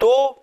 2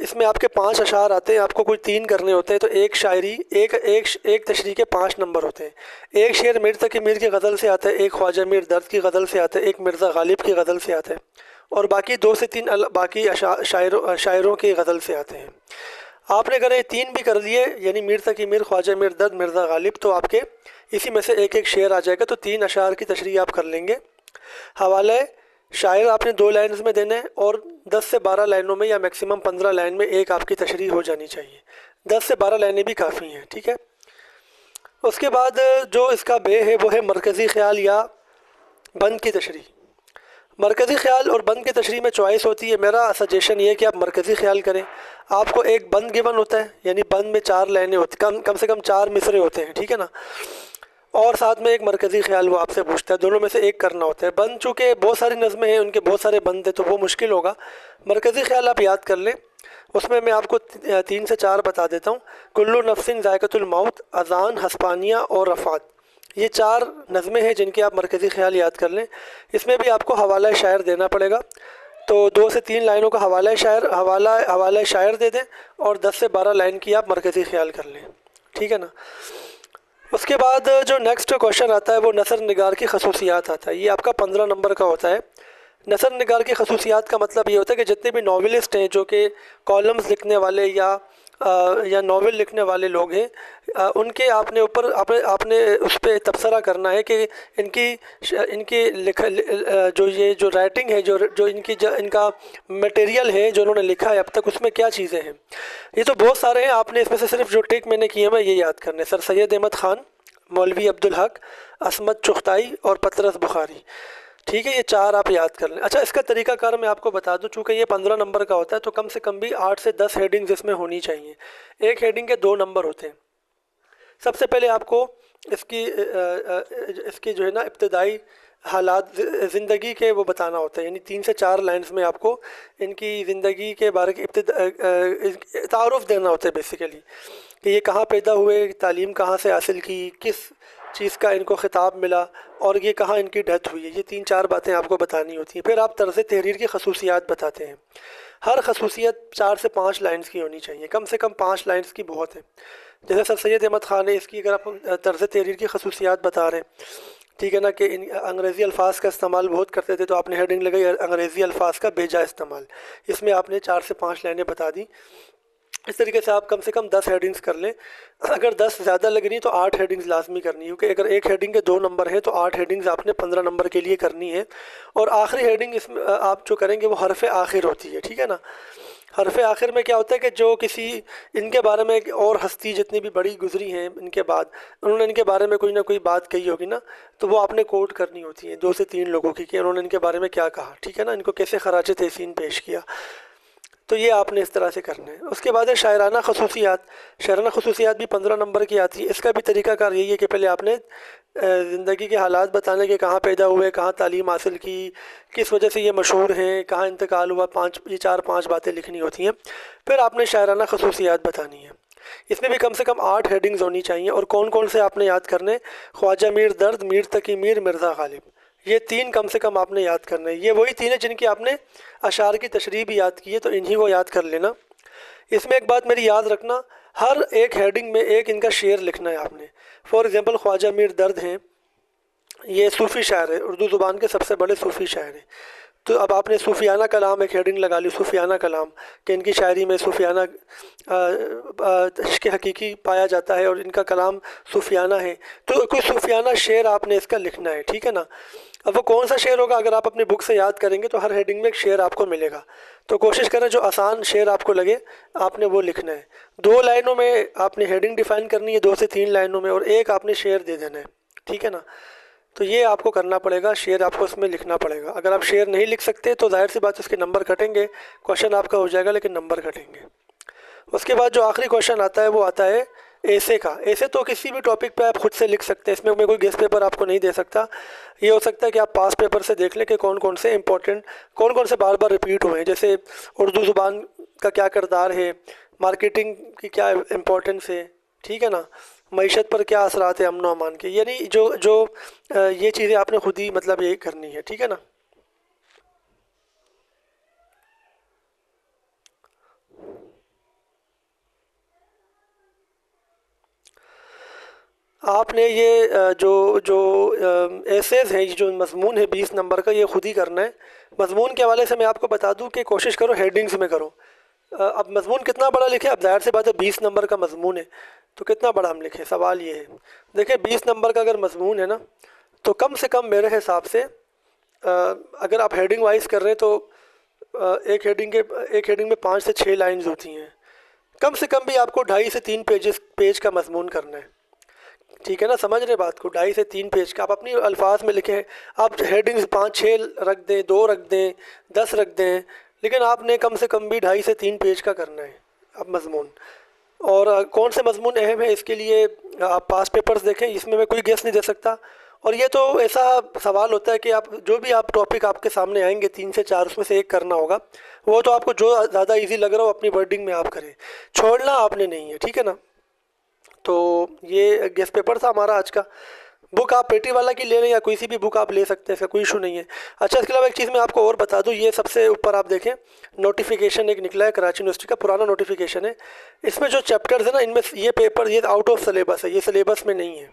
اس میں آپ کے 5 اشعار آتے ہیں، آپ کو کوئی 3 کرنے ہوتے ہیں، تو ایک شاعری ایک تشریح کے 5 نمبر ہوتے ہیں۔ ایک شعر میر تقی میر کی غزل سے آتا ہے، ایک خواجہ میر درد کی غزل سے آتا ہے، ایک مرزا غالب کی غزل سے آتا ہے، اور باقی 2 سے 3 باقی شاعروں کی غزل سے آتے ہیں۔ آپ نے اگر یہ 3 بھی کر دیے، یعنی میر تقی میر، خواجہ میر درد، مرزا غالب، تو آپ کے اسی میں سے ایک ایک شعر آ جائے گا، تو 3 اشعار کی تشریح آپ کر لیں گے۔ حوالہ شاعر آپ نے 2 لائنز میں دینا ہے، اور 10 سے 12 لائنوں میں یا میکسیمم 15 لائن میں ایک آپ کی تشریح ہو جانی چاہیے۔ 10 سے 12 لائنیں بھی کافی ہیں، ٹھیک ہے۔ اس کے بعد جو اس کا بے ہے وہ ہے مرکزی خیال یا بند کی تشریح۔ مرکزی خیال اور بند کی تشریح میں چوائس ہوتی ہے، میرا سجیشن یہ ہے کہ آپ مرکزی خیال کریں۔ آپ کو ایک بند گیون ہوتا ہے، یعنی بند میں 4 لائنیں ہوتی ہیں، کم سے کم 4 مصرے ہوتے ہیں، ٹھیک ہے نا، اور ساتھ میں ایک مرکزی خیال وہ آپ سے پوچھتا ہے، دونوں میں سے ایک کرنا ہوتا ہے۔ بند چونکہ بہت ساری نظمیں ہیں، ان کے بہت سارے بند ہیں، تو وہ مشکل ہوگا۔ مرکزی خیال آپ یاد کر لیں، اس میں آپ کو 3 سے 4 بتا دیتا ہوں۔ کلو نفس ذائقۃ الموت، اذان، ہسپانیہ اور رفعت، یہ 4 نظمیں ہیں جن کے آپ مرکزی خیال یاد کر لیں۔ اس میں بھی آپ کو حوالہ شاعر دینا پڑے گا، تو 2 سے 3 لائنوں کا حوالہ شاعر دے دیں، اور 10 سے 12 لائن کی آپ مرکزی خیال کر لیں، ٹھیک ہے نا۔ اس کے بعد جو نیکسٹ کویشچن آتا ہے وہ نثر نگار کی خصوصیات آتا ہے، یہ آپ کا 15 نمبر کا ہوتا ہے۔ نثر نگار کی خصوصیات کا مطلب یہ ہوتا ہے کہ جتنے بھی ناولسٹ ہیں جو کہ کالمز لکھنے والے یا ناول لکھنے والے لوگ ہیں، ان کے آپ نے اس پہ تبصرہ کرنا ہے کہ ان کی جو رائٹنگ ہے، جو ان کا میٹیریل ہے جو انہوں نے لکھا ہے اب تک، اس میں کیا چیزیں ہیں۔ یہ تو بہت سارے ہیں، آپ نے اس میں سے صرف جو ٹک میں نے کیے ہیں یہ یاد کرنے: سر سید احمد خان، مولوی عبدالحق، عصمت چغتائی اور پطرس بخاری، ٹھیک ہے، یہ 4 آپ یاد کر لیں۔ اچھا، اس کا طریقہ کار میں آپ کو بتا دوں، چونکہ یہ 15 نمبر کا ہوتا ہے تو کم سے کم بھی 8 سے 10 ہیڈنگز اس میں ہونی چاہیے۔ ایک ہیڈنگ کے 2 نمبر ہوتے ہیں۔ سب سے پہلے آپ کو اس کی جو ہے نا ابتدائی حالات زندگی کے وہ بتانا ہوتا ہے، یعنی 3 سے 4 لائنز میں آپ کو ان کی زندگی کے بارے کی تعارف دینا ہوتا ہے بیسیکلی، کہ یہ کہاں پیدا ہوئے، تعلیم کہاں سے حاصل کی، کس چیز کا ان کو خطاب ملا، اور یہ کہاں ان کی ڈیتھ ہوئی ہے۔ یہ 3-4 باتیں آپ کو بتانی ہوتی ہیں۔ پھر آپ طرز تحریر کی خصوصیات بتاتے ہیں۔ ہر خصوصیت 4 سے 5 لائنز کی ہونی چاہیے، کم سے کم 5 لائنز کی بہت ہے۔ جیسے سر سید احمد خان ہے، اس کی اگر آپ طرز تحریر کی خصوصیات بتا رہے ہیں، ٹھیک ہے نا، کہ انگریزی الفاظ کا استعمال بہت کرتے تھے، تو آپ نے ہیڈنگ لگائی انگریزی الفاظ کا بیجا استعمال، اس میں آپ نے 4 سے 5 لائنیں بتا دیں۔ اس طریقے سے آپ کم سے کم 10 ہیڈنگز کر لیں۔ اگر 10 زیادہ لگ رہی ہیں تو 8 ہیڈنگز لازمی کرنی ہے، کیونکہ اگر ایک ہیڈنگ کے 2 نمبر ہیں تو 8 ہیڈنگز آپ نے 15 نمبر کے لیے کرنی ہے۔ اور آخری ہیڈنگ اس میں آپ جو کریں گے وہ حرف آخر ہوتی ہے، ٹھیک ہے نا۔ حرف آخر میں کیا ہوتا ہے کہ جو کسی ان کے بارے میں اور ہستی جتنی بھی بڑی گزری ہیں ان کے بعد، انہوں نے ان کے بارے میں کوئی نہ کوئی بات کہی ہوگی نا، تو وہ آپ نے کوٹ کرنی ہوتی ہے 2 سے 3 لوگوں کی، کہ انہوں نے ان کے بارے میں کیا کہا، ٹھیک ہے نا، ان کو کیسے خراج تحسین پیش کیا، تو یہ آپ نے اس طرح سے کرنا ہے۔ اس کے بعد ہے شاعرانہ خصوصیات۔ شاعرانہ خصوصیات بھی 15 نمبر کی آتی ہے۔ اس کا بھی طریقہ کار یہی ہے کہ پہلے آپ نے زندگی کے حالات بتانے کہ کہاں پیدا ہوئے، کہاں تعلیم حاصل کی، کس وجہ سے یہ مشہور ہیں، کہاں انتقال ہوا، 4-5 باتیں لکھنی ہوتی ہیں۔ پھر آپ نے شاعرانہ خصوصیات بتانی ہے۔ اس میں بھی کم سے کم 8 ہیڈنگز ہونی چاہیے، اور کون کون سے آپ نے یاد کرنے: خواجہ میر درد، میر تقی میر، مرزا غالب، یہ 3 کم سے کم آپ نے یاد کرنے۔ یہ وہی 3 ہیں جن کی آپ نے اشعار کی تشریح بھی یاد کی ہے، تو انہی کو یاد کر لینا۔ اس میں ایک بات میری یاد رکھنا، ہر ایک ہیڈنگ میں ایک ان کا شعر لکھنا ہے آپ نے۔ فار ایگزامپل خواجہ میر درد ہیں، یہ صوفی شاعر ہے، اردو زبان کے سب سے بڑے صوفی شاعر ہیں، تو اب آپ نے صوفیانہ کلام ایک ہیڈنگ لگا لی، صوفیانہ کلام، کہ ان کی شاعری میں صوفیانہ عشق حقیقی پایا جاتا ہے اور ان کا کلام صوفیانہ ہے، تو کوئی صوفیانہ شعر آپ نے اس کا لکھنا ہے، ٹھیک ہے نا۔ اب وہ کون سا شعر ہوگا، اگر آپ اپنی بک سے یاد کریں گے تو ہر ہیڈنگ میں ایک شعر آپ کو ملے گا، تو کوشش کریں جو آسان شعر آپ کو لگے آپ نے وہ لکھنا ہے۔ 2 لائنوں میں آپ نے ہیڈنگ ڈیفائن کرنی ہے، 2 سے 3 لائنوں میں، اور ایک آپ نے شعر دے دینا ہے، ٹھیک ہے نا۔ تو یہ آپ کو کرنا پڑے گا، شعر آپ کو اس میں لکھنا پڑے گا۔ اگر آپ شعر نہیں لکھ سکتے تو ظاہر سی بات اس کے نمبر کٹیں گے، کویشچن آپ کا ہو جائے گا لیکن نمبر کٹیں گے۔ اس کے بعد جو آخری کویشچن آتا ہے وہ آتا ہے ایسے کا۔ ایسے تو کسی بھی ٹاپک پہ آپ خود سے لکھ سکتے ہیں، اس میں کوئی گیس پیپر آپ کو نہیں دے سکتا۔ یہ ہو سکتا ہے کہ آپ پاس پیپر سے دیکھ لیں کہ کون کون سے امپورٹنٹ، کون کون سے بار بار ریپیٹ ہوئے ہیں، جیسے اردو زبان کا کیا کردار ہے، مارکیٹنگ کی کیا امپورٹنس ہے، ٹھیک ہے نا، معیشت پر کیا اثرات ہیں امن و امان کے، یعنی جو یہ چیزیں آپ نے خود ہی مطلب یہ کرنی ہے، ٹھیک ہے نا۔ آپ نے یہ جو ایسیز ہیں، یہ جو مضمون ہے 20 نمبر کا، یہ خود ہی کرنا ہے۔ مضمون کے حوالے سے میں آپ کو بتا دوں کہ کوشش کرو ہیڈنگز میں کرو۔ اب مضمون کتنا بڑا لکھیں؟ اب ظاہر سی بات ہے 20 نمبر کا مضمون ہے تو کتنا بڑا ہم لکھیں، سوال یہ ہے۔ دیکھیں 20 نمبر کا اگر مضمون ہے نا، تو کم سے کم میرے حساب سے اگر آپ ہیڈنگ وائز کر رہے ہیں تو ایک ہیڈنگ میں 5 سے 6 لائنز ہوتی ہیں۔ کم سے کم بھی آپ کو 2.5 سے 3 پیج کا مضمون کرنا ہے، ٹھیک ہے نا؟ سمجھ رہے بات کو؟ 2.5 سے 3 پیج کا آپ اپنی الفاظ میں لکھیں۔ آپ ہیڈنگز 5-6 رکھ دیں، 2 رکھ دیں، 10 رکھ دیں، لیکن آپ نے کم سے کم بھی 2.5 سے 3 پیج کا کرنا ہے اب مضمون۔ اور کون سے مضمون اہم ہے اس کے لیے آپ پاس پیپرز دیکھیں، اس میں کوئی گیس نہیں دے سکتا۔ اور یہ تو ایسا سوال ہوتا ہے کہ آپ جو بھی آپ ٹاپک آپ کے سامنے آئیں گے 3 سے 4، اس میں سے ایک کرنا ہوگا۔ وہ تو آپ کو جو زیادہ ایزی لگ رہا ہو اپنی ورڈنگ میں آپ کریں، چھوڑنا آپ نے نہیں ہے، ٹھیک ہے نا؟ تو یہ گیس پیپر تھا ہمارا آج کا۔ بک آپ پیٹی والا کی لے لیں یا کوئی سی بھی بک آپ لے سکتے ہیں، اس کا کوئی ایشو نہیں ہے۔ اچھا، اس کے علاوہ ایک چیز میں آپ کو اور بتا دوں، یہ سب سے اوپر آپ دیکھیں نوٹیفیکیشن ایک نکلا ہے کراچی یونیورسٹی کا، پرانا نوٹیفیکیشن ہے۔ اس میں جو چیپٹرز ہیں نا، ان میں یہ پیپر یہ آؤٹ آف سلیبس ہے، یہ سلیبس میں نہیں ہے۔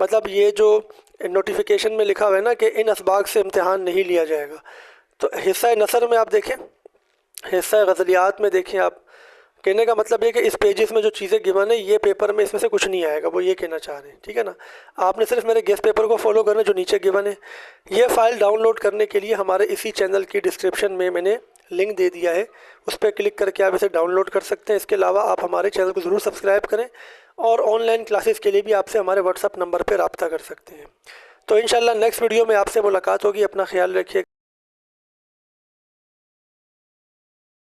مطلب یہ جو نوٹیفیکیشن میں لکھا ہوا ہے نا کہ ان اسباق سے امتحان نہیں لیا جائے گا، تو حصہ نثر میں آپ دیکھیں، حصہ غزلیات میں دیکھیں آپ۔ کہنے کا مطلب یہ کہ اس پیجز میں جو چیزیں گیون ہیں، یہ پیپر میں اس میں سے کچھ نہیں آئے گا، وہ یہ کہنا چاہ رہے ہیں، ٹھیک ہے نا؟ آپ نے صرف میرے گیس پیپر کو فالو کرنا جو نیچے گیون ہے۔ یہ فائل ڈاؤن لوڈ کرنے کے لیے ہمارے اسی چینل کی ڈسکرپشن میں نے لنک دے دیا ہے، اس پہ کلک کر کے آپ اسے ڈاؤن لوڈ کر سکتے ہیں۔ اس کے علاوہ آپ ہمارے چینل کو ضرور سبسکرائب کریں، اور آن لائن کلاسز کے لیے بھی آپ سے ہمارے واٹس ایپ نمبر پہ رابطہ کر سکتے ہیں۔ تو انشاءاللہ نیکسٹ ویڈیو میں آپ سے ملاقات ہوگی، اپنا خیال رکھیے۔